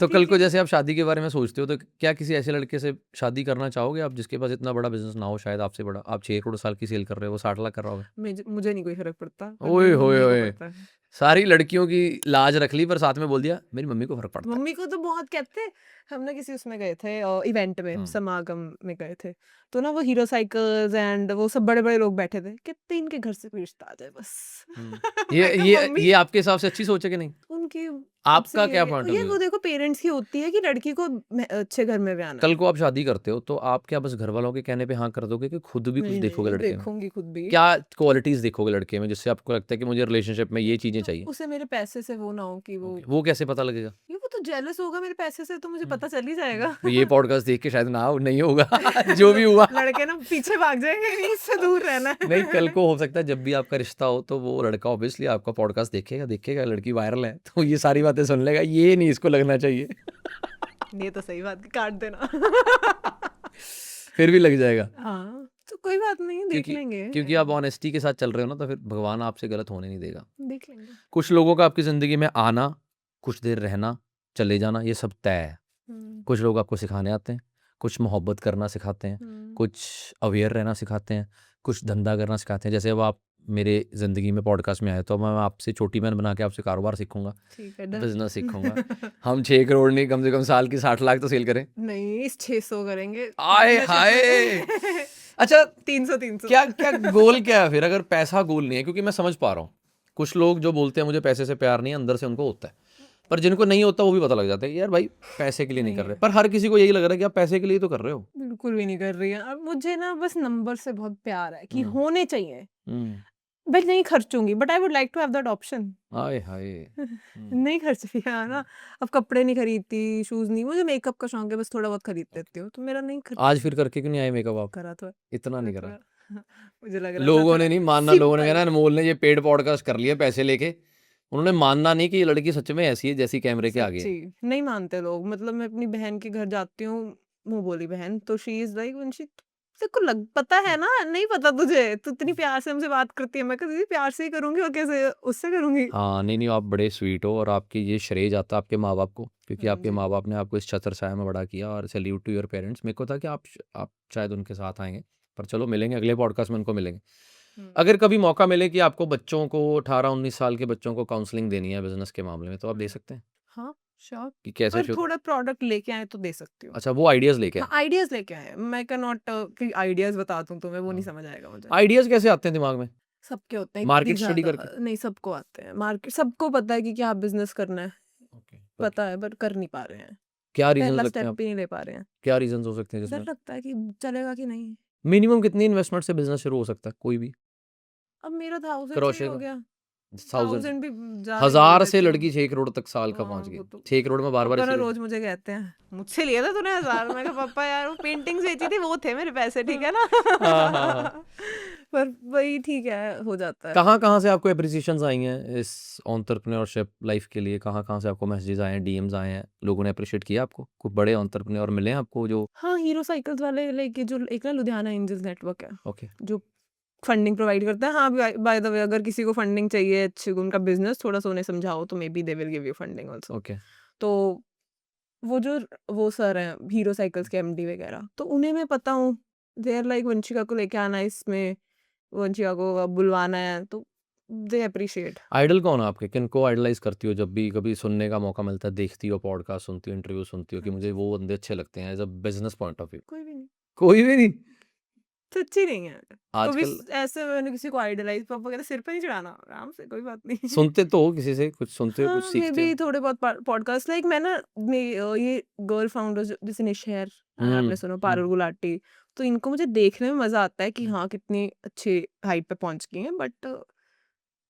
तो कल ठीक को है। जैसे आप शादी के बारे में सोचते हो तो क्या किसी ऐसे लड़के से शादी करना चाहोगे आप जिसके पास इतना बड़ा बिजनेस ना हो, शायद आपसे बड़ा? आप 6 करोड़ साल की सेल कर रहे हो, वो 60 लाख कर रहा होगा। मुझे नहीं कोई फर्क पड़ता, पर ओए मेरी होए मम्मी को होए, पड़ता है। सारी लड़कियों की लाज रख ली पर साथ में बोल दिया मेरी मम्मी को फर्क पड़ता है। मम्मी को तो बहुत कहते हैं। हम ना किसी उसमें गए थे, इवेंट में, हम्म, समागम में गए थे। तो ना वो हीरो साइकिल्स एंड वो सब बड़े बड़े लोग बैठे थे, कहते इनके घर से कोई रिश्ता आ जाए बस। ये मैं कहा ये मम्मी, ये आपके हिसाब से अच्छी सोच है कि नहीं? उनकी सबसे आपका क्या यही पॉइंट है, ऑफ ये व्यू वो है? देखो पेरेंट्स की होती है कि लड़की को अच्छे घर में ब्याना कल है। को आप शादी करते हो तो आप क्या बस घर वालों के कहने पे हाँ कर दोगे कि खुद भी कुछ नहीं देखोगे नहीं, लड़के में? देखूंगी खुद भी। क्या क्वालिटीज देखोगे लड़के में जिससे आपको लगता है कि मुझे रिलेशनशिप में ये चीजें तो चाहिए? उसे मेरे पैसे से वो ना हो कि वो ओके, वो कैसे पता लगेगा? ये वो तो जेलस होगा मेरे पैसे से, तो मुझे हम्म, पता चल ही जाएगा। तो ये पॉडकास्ट देख के शायद ना हो, नहीं होगा जो भी हुआ। लड़के ना पीछे भाग जाएंगे, नहीं इससे दूर रहना नहीं, कल है। को हो सकता है जब भी आपका रिश्ता हो तो वो लड़का ऑब्वियसली आपका पॉडकास्ट देखेगा लड़की वायरल है तो ये सारी बातें सुन लेगा, ये नहीं इसको लगना चाहिए। ये तो सही बात, काट देना। फिर भी लग जाएगा हाँ, तो कोई बात नहीं, देख क्योंकि लेंगे। क्योंकि आप ऑनेस्टी के साथ चल रहे हो ना, तो फिर भगवान आपसे गलत होने नहीं देगा। देख लेंगे। कुछ लोगों का आपकी ज़िंदगी में आना, कुछ देर रहना, चले जाना, ये सब तय है। कुछ लोग आपको सिखाने आते हैं, कुछ मोहब्बत करना सिखाते हैं, कुछ अवेयर रहना सिखाते हैं, कुछ धंधा करना सिखाते हैं। जैसे अब आप मेरे ज़िंदगी में पॉडकास्ट में आए तो मैं आपसे छोटी बहन बना के आपसे कारोबार सीखूंगा, ठीक है, डन। बिजनेस सीखूंगा। हम 6 करोड़ नहीं, कम से कम साल की 60 लाख तो सेल करें। नहीं, इस 600 करेंगे आए पार्टनरशिप हाय! में। अच्छा, 300 क्या क्या गोल क्या है फिर, अगर पैसा गोल नहीं है? क्योंकि मैं समझ पा रहा हूँ कुछ लोग जो बोलते हैं मुझे पैसे से प्यार नहीं है, अंदर से उनको होता है। पर जिनको नहीं होता वो भी पता लग जाता है कि यार भाई पैसे के लिए नहीं कर रहे। पर हर किसी को यही लग रहा है कि आप पैसे के लिए तो कर रहे हो। बिल्कुल भी नहीं कर रही है। अब मुझे ना बस नंबर से बहुत प्यार है कि हम्म, होने चाहिए। हम्म, मैं नहीं खर्चूंगी, but I would like to have that option. हाय हाय। नहीं खर्च लिया ना। अब कपड़े नहीं खरीदती, शूज नहीं, मुझे मेकअप का शौक है, बस थोड़ा बहुत खरीद लेती हूँ, तो मेरा नहीं खर्च। आज फिर करके क्यों नहीं आए मेकअप आप? करा तो है, इतना नहीं करा करा। तो है। मुझे लग रहा था लोगों थोड़ा ने नहीं मानना, लोगों ने कहना सिंपल। अनमोल ने ये पेड पॉडकास्ट कर लिया पैसे लेके। उन्होंने मानना नहीं कि ये लड़की सच में ऐसी है जैसी कैमरे के आगे है। सच्ची नहीं मानते लोग। मतलब मैं अपनी बहन के घर जाती हूँ, मुंह बोली बहन, तो शी इज लाइक वंशी, तेरे को लग पता है ना, नहीं पता तुझे, तू इतनी प्यार से हमसे बात करती है। मैं कहती दीदी प्यार से ही करूंगी और कैसे उससे करूंगी। हाँ, नहीं नहीं, आप बड़े स्वीट हो और आपकी ये श्रेय जाता है आपके माँ बाप को, क्योंकि आपके जी। माँ बाप ने आपको इस छत्र छाया में बड़ा किया। और सैल्यूट टू योर पेरेंट्स। मेरे को था कि आप शायद उनके साथ आएंगे, पर चलो मिलेंगे अगले पॉडकास्ट में, उनको मिलेंगे। अगर कभी मौका मिले कि आपको बच्चों को 18-19 साल के बच्चों को काउंसलिंग देनी है बिजनेस के मामले में, तो आप दे सकते हैं हाँ श्योर, कि कैसे पर शुरू? थोड़ा प्रोडक्ट लेके आए तो दे सकती हूँ। अच्छा, वो आइडियाज लेके हाँ आए। आइडियाज लेके आए, मैं कैन नॉट कि आइडियाज बता दूं तुम्हें, वो नहीं हाँ, समझ आएगा मुझे। आइडियाज कैसे आते हैं दिमाग में? सबके होते हैं इतनी मार्केट स्टडी ज्यादा। करके? नहीं, सबको आते हैं, मार्केट सबको पता है कि क्या बिजनेस करना है, ओके, पर पता है, बट कर नहीं पा रहे हैं। क्या रीजन पहला लगते हैं स्टेप आप? भी नहीं ले पा रहे हैं। क्या रीजन हो सकते हैं डर जिसमें? लगता है कि चलेगा कि नहीं। मिनिमम कितनी इन्वेस्टमेंट से बिजनेस शुरू हो सकता है कोई भी? अब मेरा 1000 से ही क्रोशे हो का गया। 1000 1000 भी ज्यादा ही बोल 1000 से देती हूँ। लड़की 6 करोड़ तक साल का पहुंच हाँ गई। वो तो 6 करोड़ में बार बार पापा ना इसी रोज मुझे कहते हैं, मुझसे लिया था तूने 1000। मैं कहा पापा यार वो पेंटिंग्स बेची थी, वो थे मेरे पैसे, ठीक है ना। हाँ हाँ हाँ। पर वही ठीक है, हो जाता है। कहाँ कहाँ से आपको एप्रिसिएशंस आई हैं इस एंटरप्रेन्योरशिप लाइफ के लिए? कहाँ कहाँ से आपको मैसेजेस आए हैं, डीएम्स आए हैं, लोगों ने अप्रिशिएट किया आपको? कोई बड़े एंटरप्रेन्योर मिले हैं आपको जो? हाँ, हीरो साइकिल्स वाले लेके, जो एक ना लुधियाना एंजल्स नेटवर्क है, ओके, जो फंडिंग प्रोवाइड करता है। हाँ, बाय द वे, अगर किसी को फंडिंग चाहिए अच्छी, उनका बिजनेस थोड़ा सा उन्हें समझाओ तो may be they will give you funding also. Okay. तो वो जो वो सर हैं हीरो साइकिल्स के एमडी वगैरह, तो उन्हें मैं पता हूँ, दे आर लाइक वंशिका को लेके आना है इसमें, वंशिका को अब बुलवाना है, तो दे अप्रिशिएट। आइडल कौन है आपके? किनको आइडलाइज करती हो जब भी कभी सुनने का मौका मिलता है? देखती हो पॉडकास्ट, सुनती हो, इंटरव्यू सुनती हो कि मुझे वो बंदे अच्छे लगते हैं as a business point of view? कोई भी नहीं, कोई भी नहीं सच्ची नहीं है। कभी आजकल? ऐसे मैंने किसी को आइडलाइज, पापा कहते सिर पे नहीं चढ़ाना, आराम से, कोई बात नहीं। सुनते तो हो किसी से, कुछ सुनते हो, कुछ हाँ, मे सीखते बी हो? थोड़े बहुत पॉडकास्ट, लाइक मैं ना, ये गर्ल फाउंडर्स जैसे निशहर, हम्म, आपने सुना, पारुल गुलाटी, तो इनको मुझे देखने में मजा आता है कि हाँ कितनी अच्छी हाइट पे पहुंच गई हैं, बट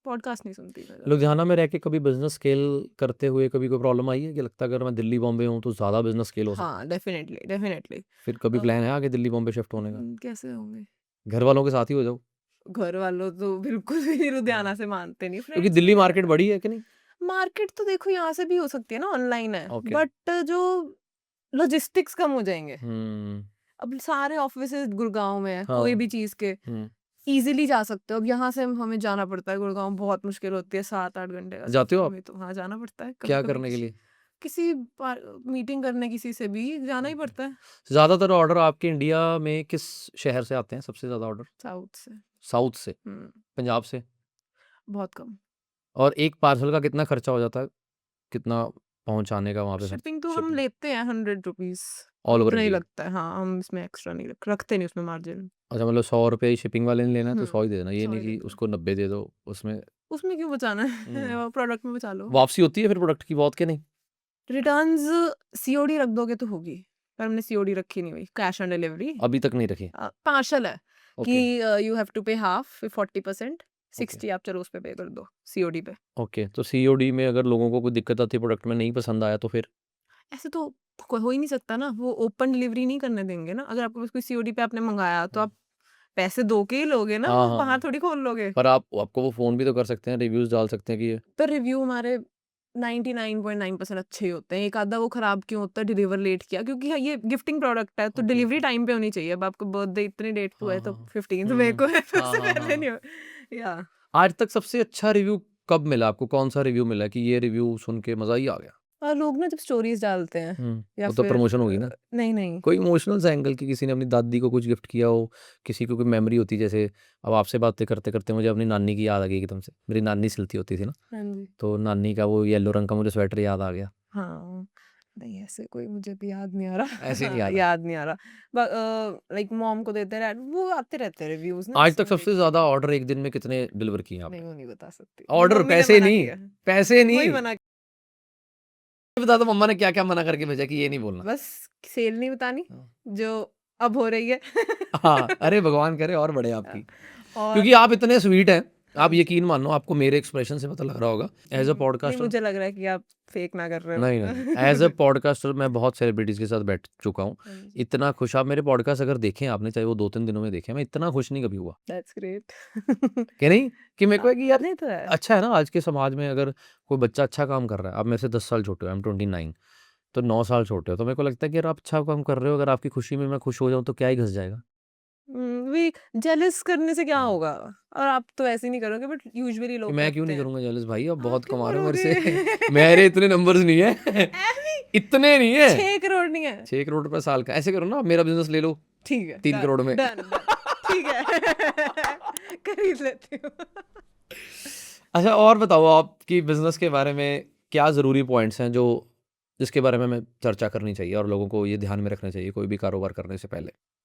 पॉडकास्ट नहीं सुनती मैं ज्यादा। लुधियाना में रह के कभी बिजनेस स्केल करते हुए कभी कोई प्रॉब्लम आई है कि लगता है अगर मैं दिल्ली बॉम्बे हूँ तो ज़्यादा बिजनेस स्केल हो सकता है? हाँ डेफिनेटली डेफिनेटली। फिर कभी प्लान है आगे दिल्ली बॉम्बे शिफ्ट होने का? कैसे होंगे? घर वालों के साथ ही हो जाओ, घर वालों तो बिल्कुल भी नहीं लुधियाना से मानते नहीं, क्योंकि फ्रेंड्स दिल्ली वगैरह मार्केट हैं। बड़ी है कि नहीं? मार्केट तो देखो यहाँ से भी हो सकती है ना, ऑनलाइन है, ओके। बट जो लॉजिस्टिक्स कम हो जाएंगे। हम्म, अब सारे ऑफिसेज गुड़गांव में है, हाँ, कोई भी चीज के हम्म, इजीली जा सकते हो। अब यहाँ से हमें जाना पड़ता है गुड़गांव, बहुत मुश्किल होती है, 7-8 घंटे का जाते हो सफर आप? में, तो हाँ जाना पड़ता है कभी क्या कभी। करने के लिए? किसी मीटिंग करने किसी से भी जाना ही पड़ता है। ज़्यादातर ऑर्डर आपके इंडिया में किस शहर से आते हैं? सबसे ज़्यादा ऑर्डर साउथ से। साउथ से, हम्म, पंजाब से। बहुत कम। और एक पार्सल का कितना खर्चा हो जाता है? कितना पहुंचाने का वहाँ पे खर्चा? शिपिंग तो हम शिपिंग लेते हैं 100 रुपीज, ऑल ओवर उतना ही इंडिया। लगता है। हाँ, हम इसमें एक्स्ट्रा नहीं रखते नहीं उसमें मार्जिन। अच्छा, मतलब 100 रुपये ही शिपिंग वाले ने लेना है तो 100 ही दे देना, ये 100 नहीं ही कि लेते हैं। उसको 90 दे दो उसमें। उसमें क्यों बचाना है? हम्म, प्रोडक्ट में बचा लो। वापसी होती है फिर प्रोडक्ट की बहुत के नहीं? रिटर्न्स सीओडी रख दोगे तो होगी, पर हमने सीओडी रखी नहीं हुई, कैश ऑन डिलीवरी। अभी तक नहीं रखी। पार्शल है कि ओके यू हैव टू पे हाफ 40%, ओके 60 आप चलो उस पे पे कर दो सीओडी पे। ओके। तो सीओडी में अगर लोगों को कोई दिक्कत आती है, प्रोडक्ट में नहीं पसंद आया तो फिर? ऐसे तो हो ही नहीं सकता ना, वो ओपन डिलीवरी नहीं करने देंगे ना। अगर आपके पास कोई सीओडी पे आपने मंगाया तो हम्म, आप पैसे दो के ही लोगे ना, हाँ वो हाँ बाहर हाँ। थोड़ी खोल लोगे। पर आपको वो फ़ोन भी तो कर सकते हैं, रिव्यूज़ डाल सकते हैं कि ये पर रिव्यू हमारे 99.9% अच्छे ही होते हैं। एक आधा वो खराब क्यों होता है, डिलीवर लेट किया, क्योंकि हाँ, ये गिफ्टिंग प्रोडक्ट है तो ओके डिलीवरी ओके। टाइम पे होनी चाहिए। अब आपको बर्थडे इतनी डेट को हाँ है तो हाँ 15 मेरे को है तो हाँ उससे हाँ पहले हाँ। नहीं हो या। आज तक सबसे अच्छा रिव्यू कब मिला आपको? कौन सा रिव्यू मिला कि ये रिव्यू सुन के मज़ा ही आ गया? और लोग ना जब स्टोरीज डालते हैं या वो तो फिर प्रमोशन होगी ना? नहीं नहीं, कोई इमोशनल सा एंगल कि किसी ने अपनी दादी को कुछ गिफ्ट किया हो, किसी को कोई मेमोरी होती है, जैसे अब आपसे बातें करते-करते मुझे अपनी नानी की याद आ गई एकदम से। मेरी नानी सिलती होती थी ना, हाँ जी, तो नानी का वो येलो रंग का मुझे स्वेटर याद आ गया। हाँ, नहीं ऐसे कोई मुझे भी याद नहीं आ रहा। ऐसे नहीं आ रहा। याद नहीं आ रहा। लाइक मॉम को देते रहे, वो आते रहते हैं रिव्यूज ना, आज उससे तक मैं सबसे देखती ज़्यादा रहती हूँ। ऑर्डर एक दिन में कितने डिलीवर किए हैं नहीं, आपने? वो नहीं बता सकती, वो ऑर्डर, मम्मी ने पैसे मना नहीं, किया है। पैसे वही नहीं। मना, ये बता दो मम्मा ने क्या-क्या मना करके भेजा कि ये नहीं बोलना? बस सेल नहीं बतानी हाँ। जो अब हो रही है। हाँ, अरे भगवान करे और बढ़े आपकी। और क्योंकि आप इतने स्वीट हैं, हाँ आप जी, यकीन मानो, आपको मेरे एक्सप्रेशन से पता लग रहा होगा। एज़ अ नहीं पॉडकास्टर मुझे लग रहा है कि आप फेक ना कर रहे नहीं, हो। नहीं, एज़ अ पॉडकास्टर मैं बहुत सेलिब्रिटीज़ के साथ बैठ चुका हूँ। हाँ जी, इतना खुश आप मेरे पॉडकास्ट अगर देखें आपने, चाहे वो 2-3 दिनों में देखें, मैं इतना खुश नहीं कभी हुआ। That's great. कि नहीं? कि मेरे को है कि यार नहीं तो है। अच्छा है ना, आज के समाज में अगर कोई बच्चा अच्छा काम कर रहा है, आप मेरे से 10 साल छोटे हो, आई एम 29, तो 9 साल छोटे हो, तो मेरे को लगता है कि यार आप अच्छा काम कर रहे हो, अगर आपकी खुशी में मैं खुश हो जाऊँ तो क्या ही घस जाएगा? वे जेलस करने से क्या हाँ। होगा? और आप तो ऐसे नहीं करोगे, बट यूजुअली कि लोग मैं क्यों करते नहीं हैं। करूँगा जेलस भाई, आप आप बहुत क्यों कमा रहे हो मेरे करोगे? से। मेरे इतने नंबर्स नहीं है। ऐवी इतने नहीं है। 6 करोड़ नहीं है। 6 करोड़ रुपए साल का, ऐसे करो ना, आप मेरा बिज़नेस ले लो ठीक है, 3 डन, करोड़ में। Done, done. ठीक है। खरीद लेती हूँ। अच्छा, और बताओ आपकी बिज़नेस के बारे में क्या ज़रूरी पॉइंट्स हैं जो जिसके बारे में हमें चर्चा करनी चाहिए और लोगों को ये ध्यान में रखना चाहिए कोई भी कारोबार करने से पहले?